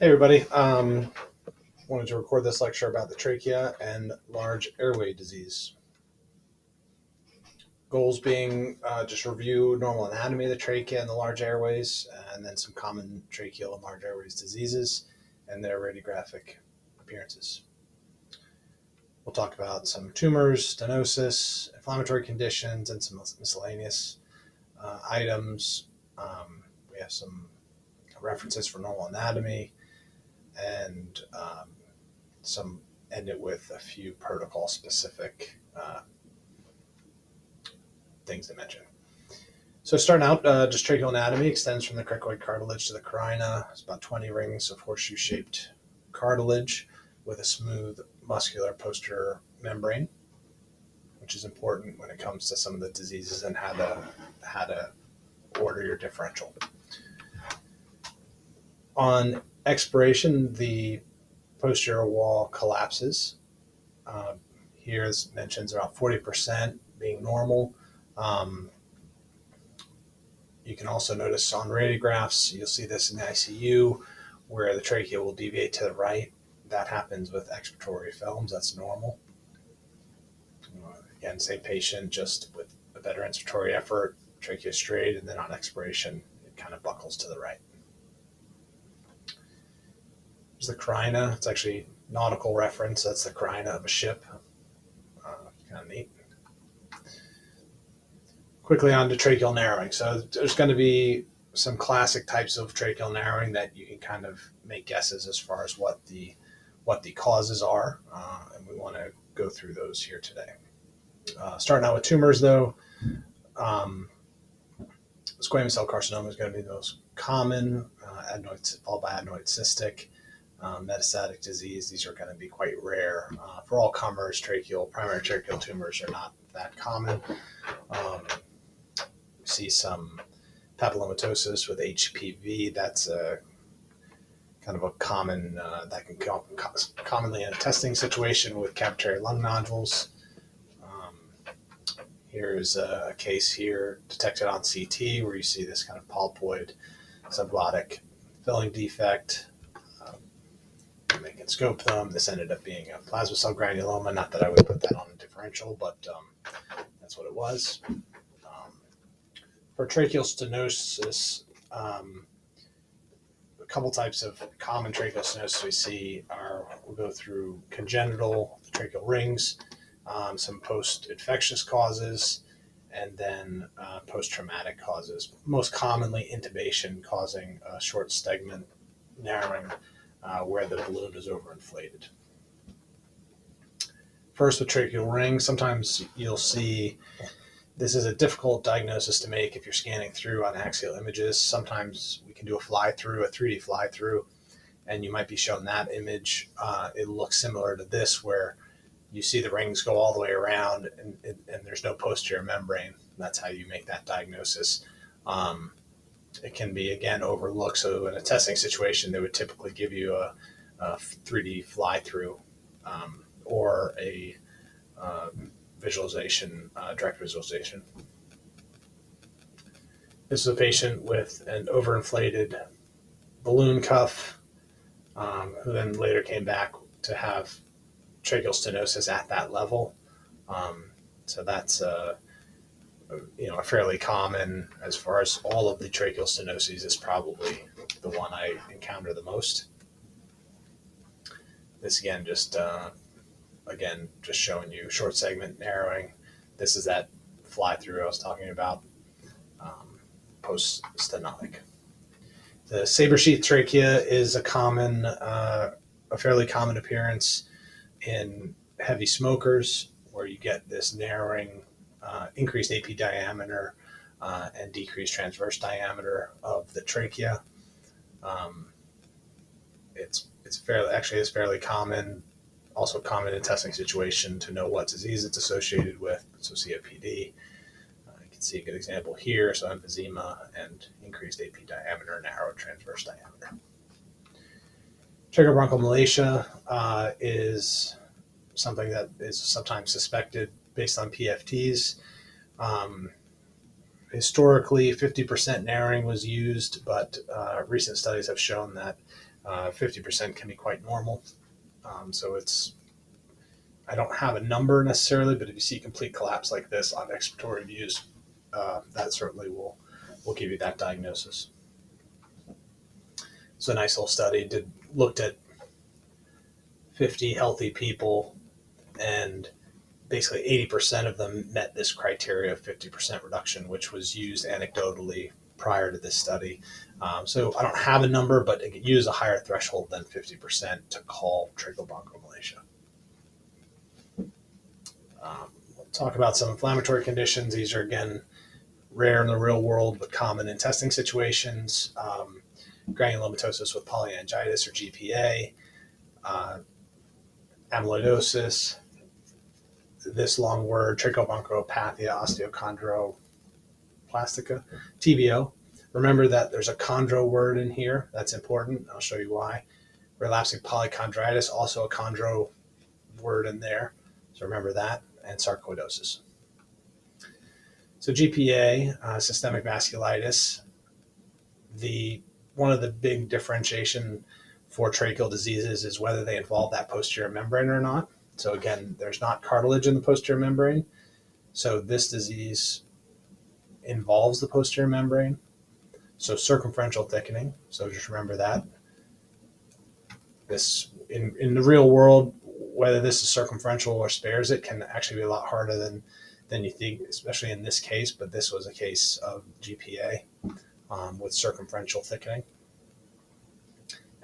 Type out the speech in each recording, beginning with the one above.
Hey everybody, wanted to record this lecture about the trachea and large airway disease. Goals being just review normal anatomy of the trachea and the large airways, and then some common tracheal and large airways diseases and their radiographic appearances. We'll talk about some tumors, stenosis, inflammatory conditions, and some miscellaneous items. We have some references for normal anatomy and some end it with a few protocol specific things to mention. So starting out, just tracheal anatomy extends from the cricoid cartilage to the carina. It's about 20 rings of horseshoe-shaped cartilage with a smooth muscular posterior membrane, which is important when it comes to some of the diseases and how to order your differential. On expiration, the posterior wall collapses. Here it mentions about 40% being normal. You can also notice on radiographs, you'll see this in the ICU, where the trachea will deviate to the right. That happens with expiratory films. That's normal. Again, same patient, just with a better inspiratory effort, trachea straight, and then on expiration, it kind of buckles to the right. There's the carina. It's actually nautical reference. That's the carina of a ship. Kind of neat. Quickly on to tracheal narrowing. So there's going to be some classic types of tracheal narrowing that you can kind of make guesses as far as what the causes are, and we want to go through those here today. Starting out with tumors, though, squamous cell carcinoma is going to be the most common, adenoid followed by adenoid cystic. Metastatic disease, these are going to be quite rare. For all comers, primary tracheal tumors are not that common. We see some papillomatosis with HPV. That's a kind of a common, that can come commonly in a testing situation with cavitary lung nodules. Here's a case here detected on CT where you see this kind of polypoid subglottic filling defect. They can scope them. This ended up being a plasma cell granuloma. Not that I would put that on a differential, but that's what it was. For tracheal stenosis, a couple types of common tracheal stenosis we see we'll go through congenital tracheal rings, some post-infectious causes, and then post-traumatic causes. Most commonly intubation causing a short segment narrowing where the balloon is overinflated. First with tracheal ring, sometimes you'll see this is a difficult diagnosis to make if you're scanning through on axial images. Sometimes we can do a 3D fly-through, and you might be shown that image. It looks similar to this where you see the rings go all the way around and there's no posterior membrane. That's how you make that diagnosis. It can be, again, overlooked. So in a testing situation, they would typically give you a 3D fly-through or a visualization, direct visualization. This is a patient with an overinflated balloon cuff who then later came back to have tracheal stenosis at that level. So that's a fairly common, as far as all of the tracheal stenoses, is probably the one I encounter the most. This again, just showing you short segment narrowing. This is that fly through I was talking about, post stenotic. The saber sheath trachea is a fairly common appearance in heavy smokers, where you get this narrowing, increased AP diameter and decreased transverse diameter of the trachea. It's fairly common, also common in testing situation to know what disease it's associated with. So COPD, you can see a good example here. So emphysema and increased AP diameter, narrow transverse diameter. Tracheal bronchomalacia is something that is sometimes suspected based on PFTs. Historically, 50% narrowing was used, but recent studies have shown that 50% can be quite normal. So I don't have a number necessarily, but if you see complete collapse like this on expiratory views, that certainly will give you that diagnosis. It's a nice little study. Looked at 50 healthy people, and basically 80% of them met this criteria of 50% reduction, which was used anecdotally prior to this study. So I don't have a number, but it could use a higher threshold than 50% to call tracheal bronchomalacia. We'll talk about some inflammatory conditions. These are, again, rare in the real world, but common in testing situations. Granulomatosis with polyangiitis or GPA, amyloidosis, this long word, tracheobronchopathia osteochondroplastica, TBO. Remember that there's a chondro word in here. That's important. I'll show you why. Relapsing polychondritis, also a chondro word in there. So remember that. And sarcoidosis. So GPA, systemic vasculitis, one of the big differentiation for tracheal diseases is whether they involve that posterior membrane or not. So again, there's not cartilage in the posterior membrane. So this disease involves the posterior membrane. So circumferential thickening. So just remember that. This in the real world, whether this is circumferential or spares it can actually be a lot harder than you think, especially in this case. But this was a case of GPA with circumferential thickening.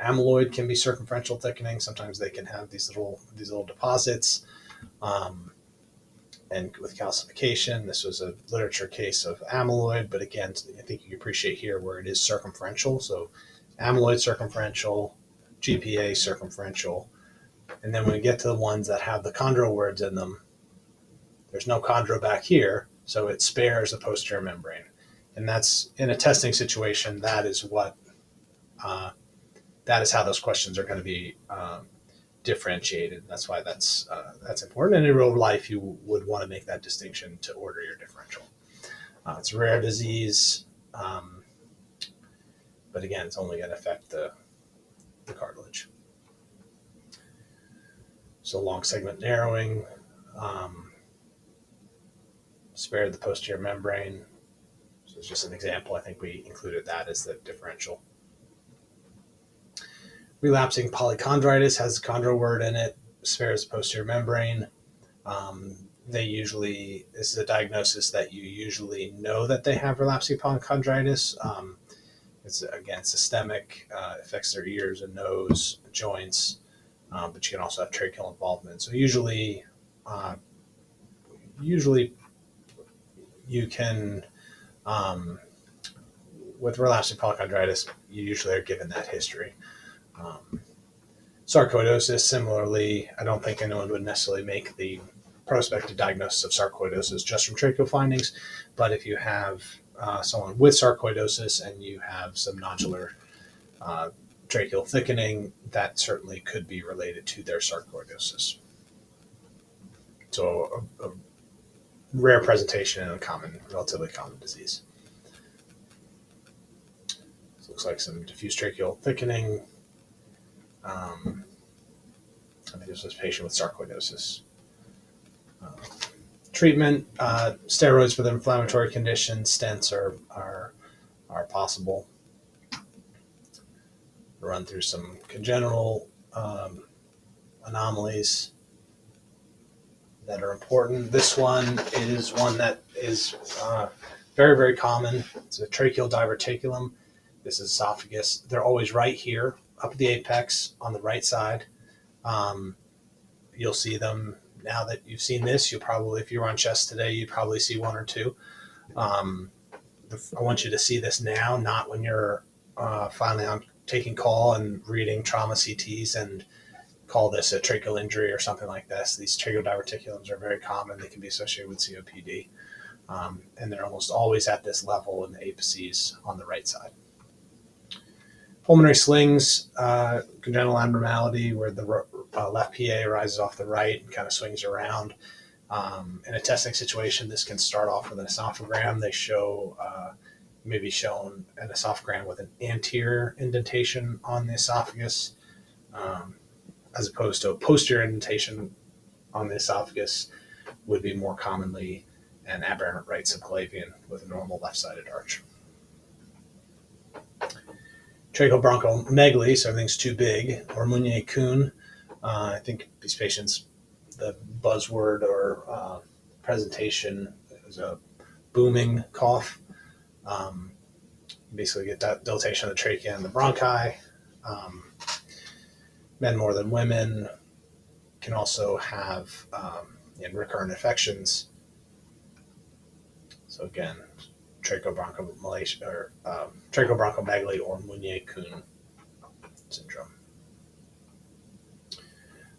Amyloid can be circumferential thickening. Sometimes they can have these little deposits. And with calcification, this was a literature case of amyloid, but again, I think you can appreciate here where it is circumferential. So amyloid circumferential, GPA circumferential, and then when we get to the ones that have the chondro words in them, there's no chondro back here, so it spares the posterior membrane. And that's, in a testing situation, that is how those questions are going to be differentiated. That's why that's important. And in real life, you would want to make that distinction to order your differential. It's a rare disease, but again, it's only going to affect the cartilage. So long segment narrowing, spared the posterior membrane. So it's just an example. I think we included that as the differential. Relapsing polychondritis has a chondro word in it, spares the posterior membrane. This is a diagnosis that you usually know that they have relapsing polychondritis. It's, again, systemic, affects their ears and nose, joints, but you can also have tracheal involvement. So usually you can, with relapsing polychondritis, you usually are given that history. Sarcoidosis, similarly, I don't think anyone would necessarily make the prospective diagnosis of sarcoidosis just from tracheal findings, but if you have someone with sarcoidosis and you have some nodular tracheal thickening, that certainly could be related to their sarcoidosis. So a rare presentation and a relatively common disease. This looks like some diffuse tracheal thickening. I think this was a patient with sarcoidosis. Treatment, steroids for the inflammatory condition, stents are possible. Run through some congenital anomalies that are important. This one is one that is very, very common. It's a tracheal diverticulum. This is esophagus. They're always right here, up at the apex on the right side. You'll see them now that you've seen this. You'll probably, if you were on chest today, you'd probably see one or two. I want you to see this now, not when you're finally on taking call and reading trauma CTs and call this a tracheal injury or something like this. These tracheal diverticulums are very common. They can be associated with COPD. And they're almost always at this level in the apices on the right side. Pulmonary slings, congenital abnormality where the left PA rises off the right and kind of swings around. In a testing situation, this can start off with an esophagram. They show maybe shown an esophagram with an anterior indentation on the esophagus, as opposed to a posterior indentation on the esophagus would be more commonly an aberrant right subclavian with a normal left-sided arch. Tracheobronchomegaly, so everything's too big, or Meunier-Kuhn. I think these patients, the buzzword or presentation is a booming cough. Basically get that dilatation of the trachea and the bronchi. Men more than women can also have recurrent infections. So again, tracheobronchomegaly or Meunier-Kuhn syndrome.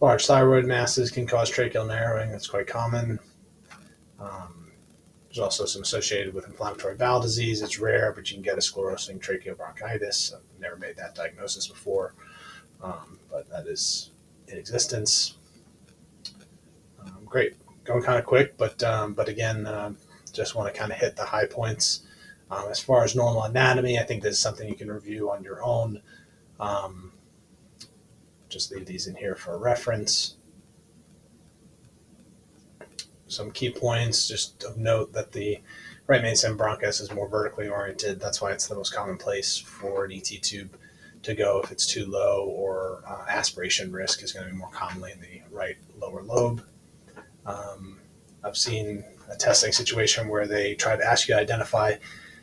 Large thyroid masses can cause tracheal narrowing. That's quite common. There's also some associated with inflammatory bowel disease. It's rare, but you can get a sclerosing tracheobronchitis. I've never made that diagnosis before, but that is in existence. Great. Going kind of quick, but again, just want to kind of hit the high points. As far as normal anatomy, I think this is something you can review on your own. Just leave these in here for reference. Some key points, just of note that the right main stem bronchus is more vertically oriented. That's why it's the most common place for an ET tube to go if it's too low, or aspiration risk is going to be more commonly in the right lower lobe. I've seen a testing situation where they try to ask you to identify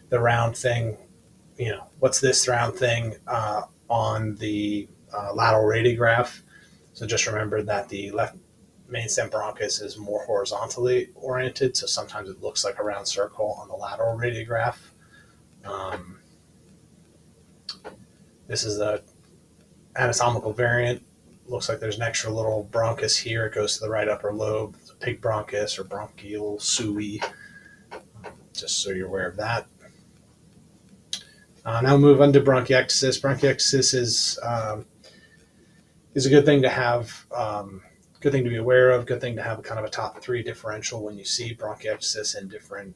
the round thing, what's this round thing on the lateral radiograph. So just remember that the left main stem bronchus is more horizontally oriented, so sometimes it looks like a round circle on the lateral radiograph. This is the anatomical variant. Looks like there's an extra little bronchus here. It goes to the right upper lobe. It's a pig bronchus or bronchial sui, just so you're aware of that. Now move on to bronchiectasis. Bronchiectasis is a good thing to have, good thing to be aware of, good thing to have kind of a top 3 differential when you see bronchiectasis in different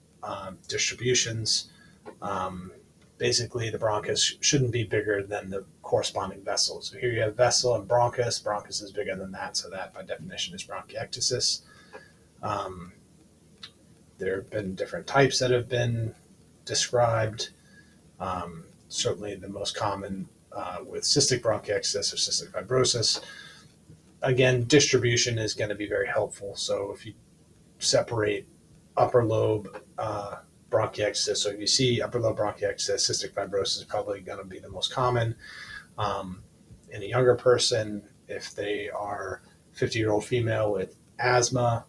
distributions. Basically, the bronchus shouldn't be bigger than the corresponding vessel. So here you have vessel and bronchus. Bronchus is bigger than that, so that by definition is bronchiectasis. There have been different types that have been described. Certainly the most common with cystic bronchiectasis or cystic fibrosis. Again, distribution is going to be very helpful. So if you separate upper lobe bronchiectasis, so if you see upper lobe bronchiectasis, cystic fibrosis is probably going to be the most common. In a younger person, if they are 50-year-old female with asthma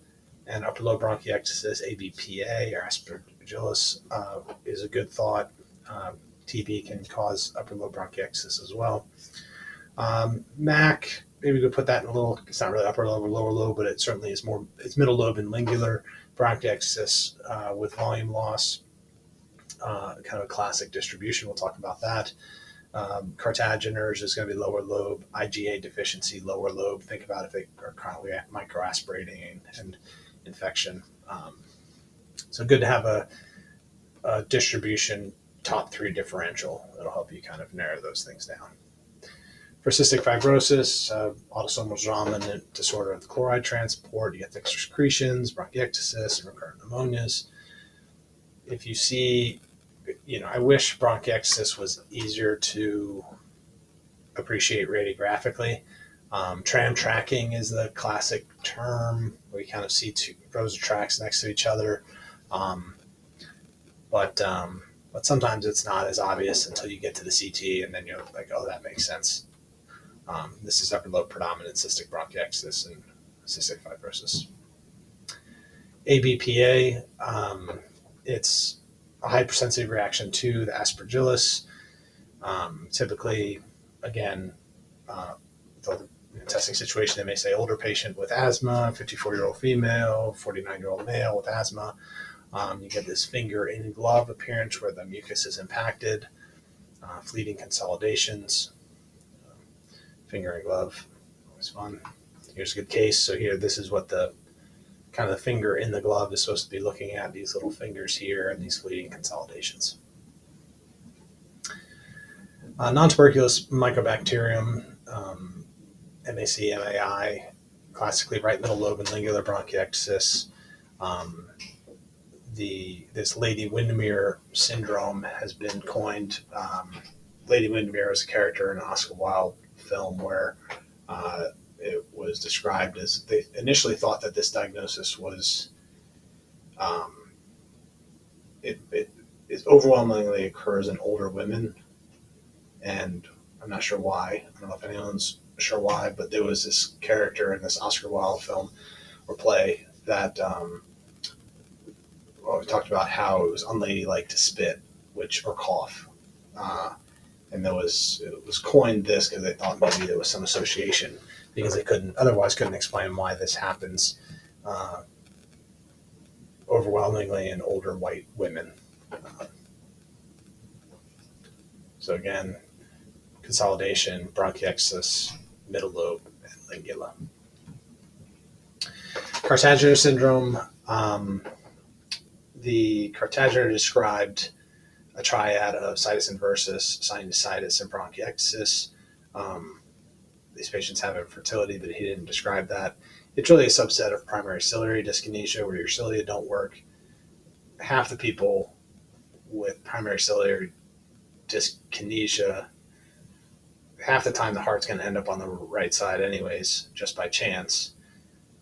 and upper lobe bronchiectasis, ABPA or aspergillus is a good thought. TB can cause upper lobe bronchiectasis as well. MAC, maybe we could put that in a little, it's not really upper lobe or lower lobe, but it certainly is more, it's middle lobe and lingular bronchiectasis with volume loss, kind of a classic distribution. We'll talk about that. Cartageners is going to be lower lobe, IgA deficiency, lower lobe. Think about if they are chronically microaspirating and infection. So good to have a distribution top 3 differential. That'll help you kind of narrow those things down. For cystic fibrosis, autosomal dominant disorder of the chloride transport, you get thick secretions, bronchiectasis, and recurrent pneumonias. If you see, I wish bronchiectasis was easier to appreciate radiographically. Tram tracking is the classic term where you kind of see 2 rows of tracks next to each other. But sometimes it's not as obvious until you get to the CT, and then you're like, oh, that makes sense. This is upper lobe predominant cystic bronchiectasis and cystic fibrosis. ABPA, it's a hypersensitive reaction to the aspergillus. Typically, again, the testing situation, they may say older patient with asthma, 54-year-old female, 49-year-old male with asthma. You get this finger in glove appearance where the mucus is impacted, fleeting consolidations, finger in glove, always fun. Here's a good case. So here, this is what the kind of the finger in the glove is supposed to be looking at, these little fingers here and these fleeting consolidations. Non-tuberculous mycobacterium, MAC-MAI, classically right middle lobe and lingular bronchiectasis. Um, this Lady Windermere syndrome has been coined. Lady Windermere is a character in an Oscar Wilde film where it was described as they initially thought that this diagnosis was um, it overwhelmingly occurs in older women, and I'm not sure why. I don't know if anyone's sure why, but there was this character in this Oscar Wilde film or play that we talked about how it was unladylike to spit, or cough, and it was coined this because they thought maybe there was some association because they couldn't explain why this happens uh, overwhelmingly in older white women. So again, consolidation, bronchiectasis, middle lobe, and lingula. Cartagena syndrome. The Cartagena described a triad of situs inversus, sinusitis, and bronchiectasis. These patients have infertility, but he didn't describe that. It's really a subset of primary ciliary dyskinesia where your cilia don't work. Half the people with primary ciliary dyskinesia, half the time the heart's going to end up on the right side anyways, just by chance.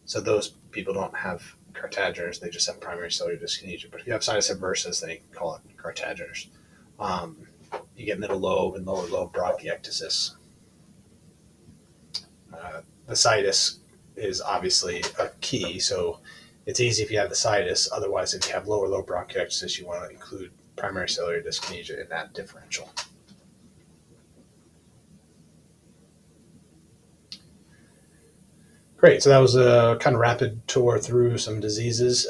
So those people don't have Cartageners, they just have primary ciliary dyskinesia. But if you have sinus inversus, they call it Cartageners. You get middle lobe and lower lobe bronchiectasis. The situs is obviously a key, so it's easy if you have the situs. Otherwise, if you have lower lobe bronchiectasis, you want to include primary ciliary dyskinesia in that differential. Great, so that was a kind of rapid tour through some diseases.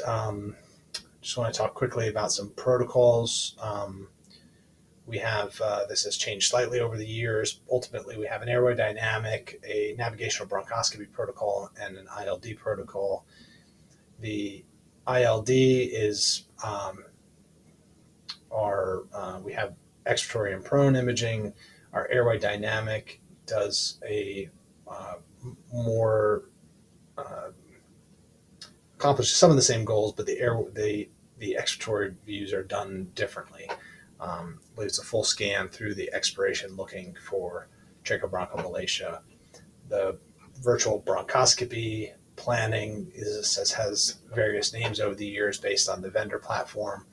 Just want to talk quickly about some protocols. We have, this has changed slightly over the years. Ultimately, we have an airway dynamic, a navigational bronchoscopy protocol, and an ILD protocol. The ILD is we have expiratory and prone imaging. Our airway dynamic does a more accomplish some of the same goals, but the expiratory views are done differently. It's a full scan through the expiration looking for tracheobronchomalacia. The virtual bronchoscopy planning has various names over the years based on the vendor platform,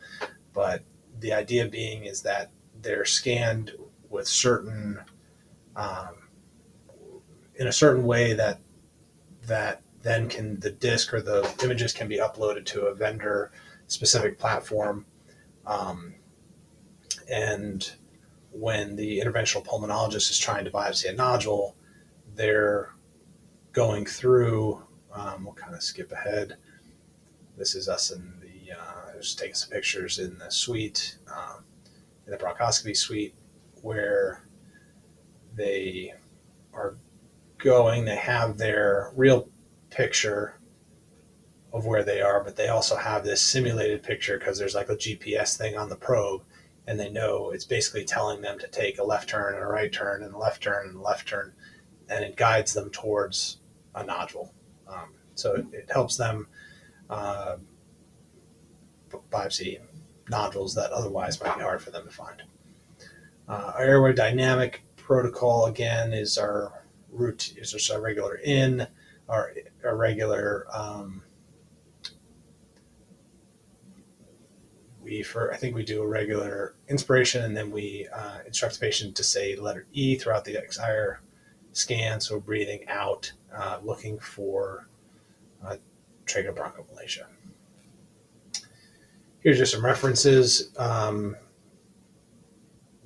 but the idea being is that they're scanned with certain in a certain way that then the disc or the images can be uploaded to a vendor specific platform. And when the interventional pulmonologist is trying to biopsy a nodule, they're going through, we'll kind of skip ahead. This is us in just taking some pictures in the suite, in the bronchoscopy suite, where they are they have their real picture of where they are, but they also have this simulated picture because there's like a GPS thing on the probe, and they know it's basically telling them to take a left turn and a right turn and a left turn and a left turn, and it guides them towards a nodule. So it helps them biopsy nodules that otherwise might be hard for them to find. Our airway dynamic protocol, again, is our route, is just our regular in, our regular I think we do a regular inspiration, and then we instruct the patient to say letter E throughout the entire scan. So breathing out, looking for tracheobronchomalacia. Here's just some references that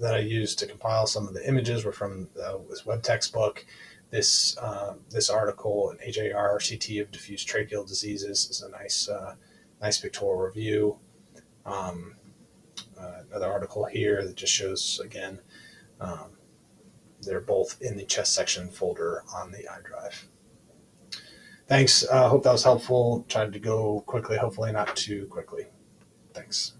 I used to compile some of the images. Were from this web textbook. This article, an AJR CT of diffuse tracheal diseases, is a nice pictorial review. Another article here that just shows, again, they're both in the chest section folder on the iDrive. Thanks. Hope that was helpful. Tried to go quickly, hopefully not too quickly. Thanks.